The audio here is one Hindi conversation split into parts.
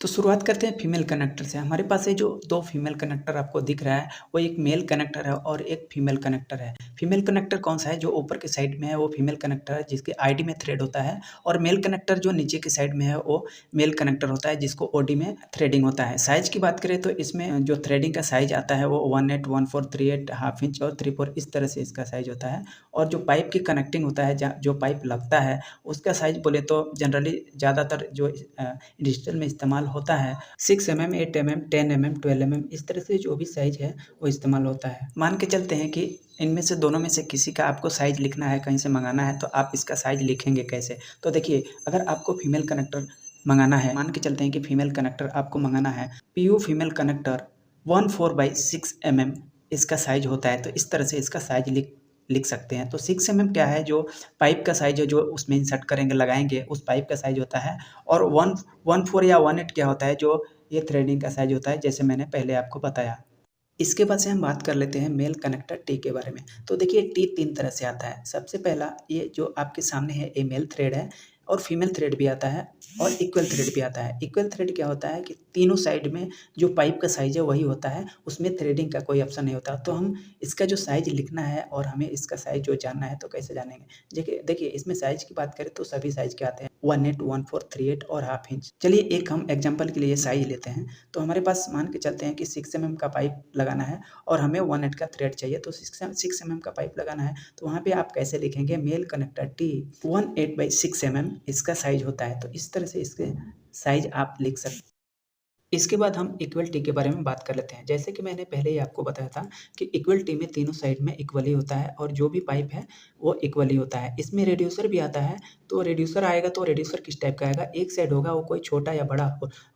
तो शुरुआत करते हैं फीमेल कनेक्टर से। हमारे पास ये जो 2 फीमेल कनेक्टर आपको दिख रहा है, वो एक मेल कनेक्टर है और एक फीमेल कनेक्टर है। फीमेल कनेक्टर कौन-सा है? जो ऊपर के साइड में है वो फीमेल कनेक्टर है जिसके आईडी में थ्रेड होता है, और मेल कनेक्टर जो नीचे के साइड में है वो मेल कनेक्टर होता है जिसको ओडी में थ्रेडिंग होता है। साइज़ की बात करें तो इसमें जो थ्रेडिंग का साइज़ आता है वो 18, 14, 38, हाफ इंच और 34 इस तरह से इसका साइज़ होता है। और जो पाइप की कनेक्टिंग होता है, जो पाइप लगता है उसका साइज़ बोले तो जनरली ज़्यादातर जो डिजिटल में इस्तेमाल होता है 6 mm, 8 mm, 10 mm, 12 mm इस तरह से जो भी साइज़ है वो इस्तेमाल होता है। मान के चलते हैं कि इनमें से दोनों में से किसी का आपको साइज़ लिखना है, कहीं से मंगाना है, तो आप इसका साइज़ लिखेंगे कैसे? तो देखिए, अगर आपको फीमेल कनेक्टर मंगाना है, मान के चलते हैं कि फीमेल कनेक्टर आपको मंगाना है, पीयू फीमेल कनेक्टर 14/6 mm इसका साइज़ होता है, तो इस तरह से इसका साइज़ लिख सकते हैं। तो 6 mm क्या है, जो पाइप का साइज़ है जो उसमें इंसर्ट करेंगे, लगाएँगे, उस पाइप का साइज़ होता है। और 114 या 18 क्या होता है, जो ये थ्रेडिंग का साइज़ होता है, जैसे मैंने पहले आपको बताया। इसके बाद से हम बात कर लेते हैं मेल कनेक्टर टी के बारे में। तो देखिए, टी 3 तरह से आता है। सबसे पहला ये जो आपके सामने है, ये मेल थ्रेड है, और फीमेल थ्रेड भी आता है और इक्वल थ्रेड भी आता है। इक्वल थ्रेड क्या होता है कि तीनों साइड में जो पाइप का साइज़ है वही होता है, उसमें थ्रेडिंग का कोई ऑप्शन नहीं होता। तो हम इसका जो साइज़ लिखना है और हमें इसका साइज़ जो जानना है, तो कैसे जानेंगे? देखिए, इसमें साइज़ की बात करें तो सभी साइज़ के आते हैं, 18, 14, 38 और हाफ इंच। चलिए एक हम एग्जांपल के लिए साइज़ लेते हैं। तो हमारे पास मान के चलते हैं कि 6 mm का पाइप लगाना है और हमें 18 का थ्रेड चाहिए, तो 6 mm का पाइप लगाना है, तो वहाँ पे आप कैसे लिखेंगे? मेल कनेक्टर टी 18/6 mm इसका साइज़ होता है, तो इस तरह से इसके साइज़ आप लिख सकते हैं। इसके बाद हम इक्वल टी के बारे में बात कर लेते हैं। जैसे कि मैंने पहले ही आपको बताया था कि इक्वल टी में तीनों साइड में इक्वल ही होता है और जो भी पाइप है वो इक्वल ही होता है। इसमें रिड्यूसर भी आता है, तो रिड्यूसर आएगा तो रिड्यूसर किस टाइप का आएगा? एक साइड होगा वो कोई छोटा या बड़ा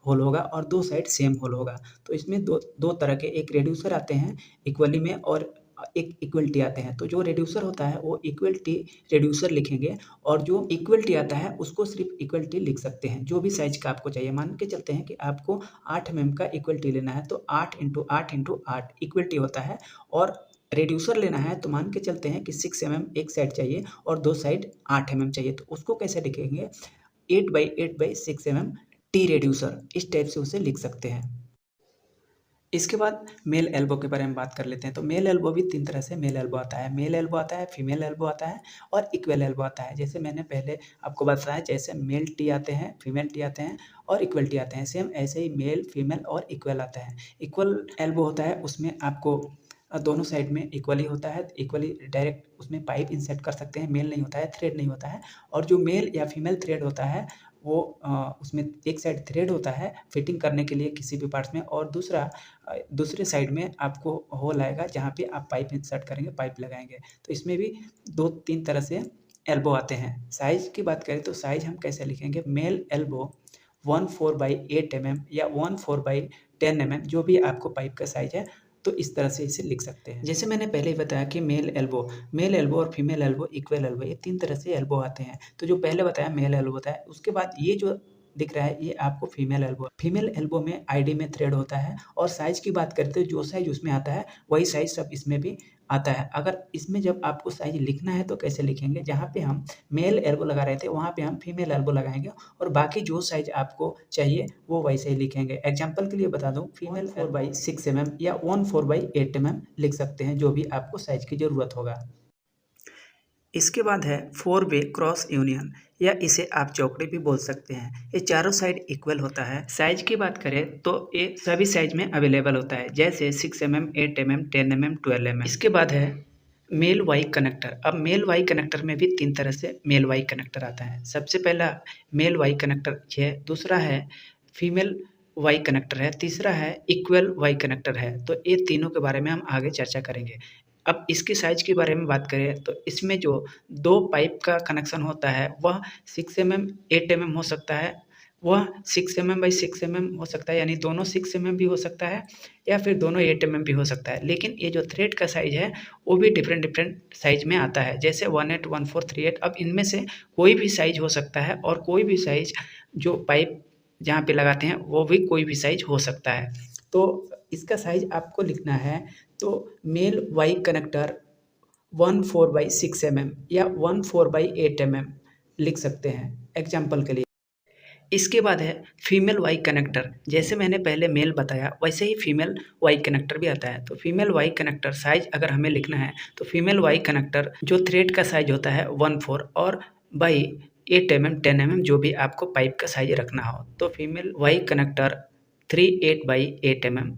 होल होगा और 2 साइड सेम होल होगा। तो इसमें दो तरह के एक रिड्यूसर आते हैं इक्वली में, और एक इक्वल टी आते हैं। तो जो रिड्यूसर होता है वो इक्वल टी रिड्यूसर लिखेंगे, और जो इक्वल टी आता है उसको सिर्फ़ इक्वल टी लिख सकते हैं, जो भी साइज़ का आपको चाहिए। मान के चलते हैं कि आपको 8 mm का इक्वल टी लेना है, तो 8 × 8 × 8 इक्वल टी होता है। और रिड्यूसर लेना है तो मान के चलते हैं कि 6 mm एक साइड चाहिए और 2 साइड 8 mm चाहिए, तो उसको कैसे लिखेंगे? 8/8/6 mm टी रिड्यूसर, इस टाइप से उसे लिख सकते हैं। इसके बाद मेल एल्बो के बारे में बात कर लेते हैं। तो मेल एल्बो भी 3 तरह से मेल एल्बो आता है। मेल एल्बो आता है, फीमेल एल्बो आता है और इक्वल एल्बो आता है। जैसे मैंने पहले आपको बताया, जैसे मेल टी आते हैं, फीमेल टी आते हैं और इक्वल टी आते हैं, सेम ऐसे ही मेल, फीमेल और इक्वल आता है। इक्वल एल्बो होता है, उसमें आपको दोनों साइड में इक्वली होता है, इक्वली डायरेक्ट उसमें पाइप इंसर्ट कर सकते हैं, मेल नहीं होता है, थ्रेड नहीं होता है। और जो मेल या फीमेल थ्रेड होता है वो उसमें एक साइड थ्रेड होता है फिटिंग करने के लिए किसी भी पार्ट्स में, और दूसरे साइड में आपको होल आएगा जहाँ पे आप पाइप इंसर्ट करेंगे, पाइप लगाएँगे। तो इसमें भी 2-3 तरह से एल्बो आते हैं। साइज़ की बात करें तो साइज़ हम कैसे लिखेंगे? मेल एल्बो 14/8 mm या 14/10 mm, जो भी आपको पाइप का साइज़ है, तो इस तरह से इसे लिख सकते हैं। जैसे मैंने पहले ही बताया कि मेल एल्बो और फीमेल एल्बो, इक्वल एल्बो, ये 3 तरह से एल्बो आते हैं। तो जो पहले बताया मेल एल्बो बताया, उसके बाद ये जो दिख रहा है ये आपको फीमेल एल्बो है। फीमेल एल्बो में आईडी में थ्रेड होता है, और साइज़ की बात करते हो जो साइज़ उसमें आता है वही साइज़ सब इसमें भी आता है। अगर इसमें जब आपको साइज़ लिखना है तो कैसे लिखेंगे? जहाँ पे हम मेल एल्बो लगा रहे थे वहाँ पे हम फीमेल एल्बो लगाएँगे, और बाकी जो साइज़ आपको चाहिए वो वैसे ही लिखेंगे। एग्ज़ाम्पल के लिए बता दूँ, फीमेल 4/6 mm या 14/8 mm लिख सकते हैं, जो भी आपको साइज़ की ज़रूरत होगा। इसके बाद है 4 वे क्रॉस यूनियन, या इसे आप चौकड़ी भी बोल सकते हैं। ये चारों साइड इक्वल होता है। साइज़ की बात करें तो ये सभी साइज़ में अवेलेबल होता है, जैसे 6 mm, 8 mm, 10 mm, 12 mm। इसके बाद है मेल वाई कनेक्टर। अब मेल वाई कनेक्टर में भी 3 तरह से मेल वाई कनेक्टर आता है। सबसे पहला मेल वाई कनेक्टर ये है, दूसरा है फीमेल वाई कनेक्टर है, तीसरा है इक्वल वाई कनेक्टर है। तो ये तीनों के बारे में हम आगे चर्चा करेंगे। अब इसकी साइज़ के बारे में बात करें तो इसमें जो 2 पाइप का कनेक्शन होता है वह 6 mm, 8 mm हो सकता है, वह 6 mm/6 mm हो सकता है, यानी दोनों 6 mm भी हो सकता है या फिर दोनों 8 mm भी हो सकता है। लेकिन ये जो थ्रेड का साइज़ है वो भी डिफरेंट साइज़ में आता है, जैसे 18, 14, 38। अब इनमें से कोई भी साइज़ हो सकता है, और कोई भी साइज़ जो पाइप जहाँ पे लगाते हैं वो भी कोई भी साइज़ हो सकता है। तो इसका साइज़ आपको लिखना है, तो मेल वाई कनेक्टर 14/6 mm या 14/8 mm लिख सकते हैं एग्जाम्पल के लिए। इसके बाद है फीमेल वाई कनेक्टर। जैसे मैंने पहले मेल बताया वैसे ही फीमेल वाई कनेक्टर भी आता है। तो फीमेल वाई कनेक्टर साइज़ अगर हमें लिखना है तो फीमेल वाई कनेक्टर जो थ्रेड का साइज़ होता है 1/4 और बाई 8 mm 10 mm जो भी आपको पाइप का साइज़ रखना हो। तो female Y connector 3/8 by 8 mm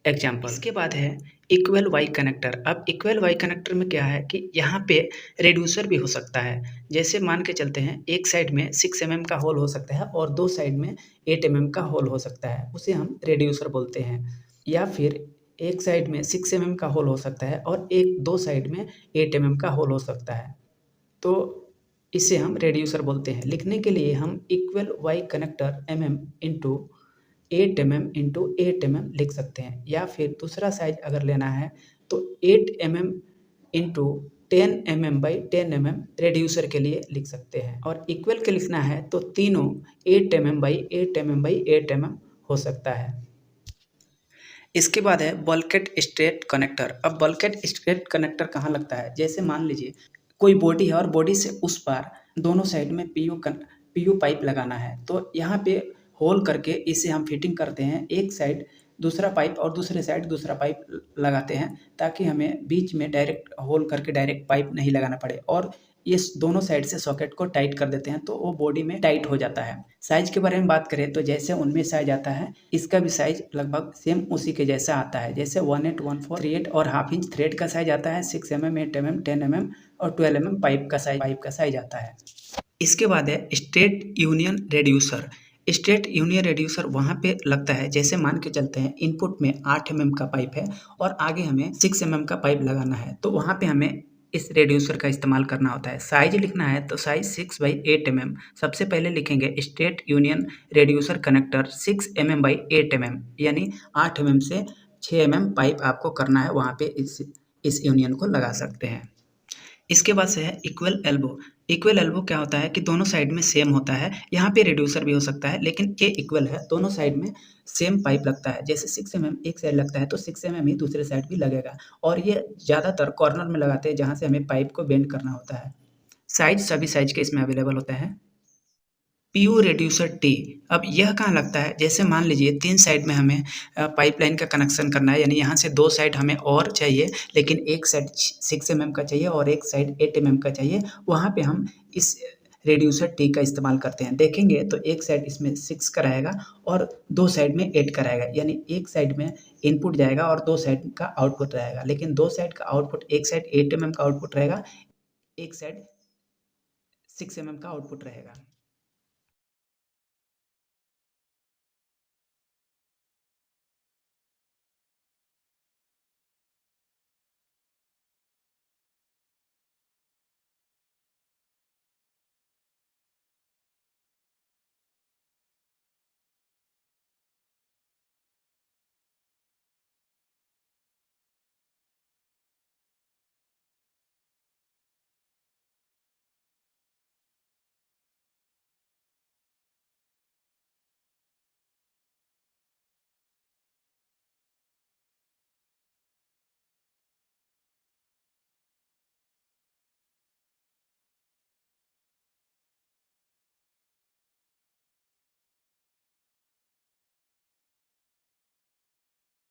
example. इसके बाद है इक्वल वाई कनेक्टर। अब इक्वल वाई कनेक्टर में क्या है कि यहाँ पे रेड्यूसर भी हो सकता है। जैसे मान के चलते हैं एक साइड में 6 mm का होल हो सकता है और दो साइड में 8 mm का होल हो सकता है, उसे हम रेड्यूसर बोलते हैं। या फिर एक साइड में 6 mm का होल हो सकता है और दो साइड में 8 mm का होल हो सकता है, तो इसे हम रेड्यूसर बोलते हैं। लिखने के लिए हम equal Y connector mm into 8 mm into 8 mm लिख सकते हैं। या फिर दूसरा साइज अगर लेना है तो 8 mm into 10 mm by 10 mm reducer के लिए लिख सकते हैं। और इक्वल के लिखना है तो तीनों 8 mm by 8 mm by 8 mm हो सकता है। इसके बाद है बल्केट स्ट्रेट कनेक्टर। अब बल्केट स्ट्रेट कनेक्टर कहाँ लगता है? जैसे मान लीजिए कोई बॉडी है और बॉडी से उस पार दोनों साइड में पीयू पाइप लगाना है, तो यहाँ पे होल करके इसे हम फिटिंग करते हैं। एक साइड दूसरा पाइप और दूसरे साइड दूसरा पाइप लगाते हैं ताकि हमें बीच में डायरेक्ट होल करके डायरेक्ट पाइप नहीं लगाना पड़े, और ये दोनों साइड से सॉकेट को टाइट कर देते हैं तो वो बॉडी में टाइट हो जाता है। साइज के बारे में बात करें तो जैसे उनमें साइज आता है इसका भी साइज लगभग सेम उसी के जैसा आता है। जैसे 1/8, 1/4, 3/8 और हाफ इंच थ्रेड का साइज आता है, 6 mm, 8 mm, 10 mm और 12 mm पाइप का साइज आता है। इसके बाद है straight union reducer. Straight union reducer वहाँ पे लगता है जैसे मान के चलते हैं इनपुट में 8 mm का पाइप है और आगे हमें 6 mm का पाइप लगाना है, तो वहाँ पे हमें इस रेड्यूसर का इस्तेमाल करना होता है। साइज लिखना है तो साइज 6 बाई 8 mm। सबसे पहले लिखेंगे straight union reducer connector 6 mm by 8 mm, यानी 8 mm से 6 mm पाइप आपको करना है, वहाँ पे इस यूनियन को लगा सकते हैं। इसके बाद से है इक्वल एल्बो। इक्वल एल्बो क्या होता है कि दोनों साइड में सेम होता है। यहाँ पे रिड्यूसर भी हो सकता है लेकिन ये इक्वल है, दोनों साइड में सेम पाइप लगता है। जैसे 6 mm एक साइड लगता है तो 6 mm ही दूसरे साइड भी लगेगा, और ये ज़्यादातर कॉर्नर में लगाते हैं जहाँ से हमें पाइप को बेंड करना होता है। साइज सभी साइज के इसमें अवेलेबल होते हैं। PU reducer tee. अब यह कहाँ लगता है? जैसे मान लीजिए 3 साइड में हमें पाइपलाइन का कनेक्शन करना है, यानी यहाँ से 2 साइड हमें और चाहिए लेकिन एक साइड 6 mm का चाहिए और एक साइड 8 mm का चाहिए। वहाँ पे हम इस रेड्यूसर टी का इस्तेमाल करते हैं। देखेंगे तो एक साइड इसमें 6 का रहेगा और दो साइड में 8 का रहेगा, यानी एक साइड में इनपुट जाएगा और दो साइड का आउटपुट रहेगा। लेकिन दो साइड का आउटपुट, एक साइड 8 mm का आउटपुट रहेगा, एक साइड 6 mm का आउटपुट रहेगा।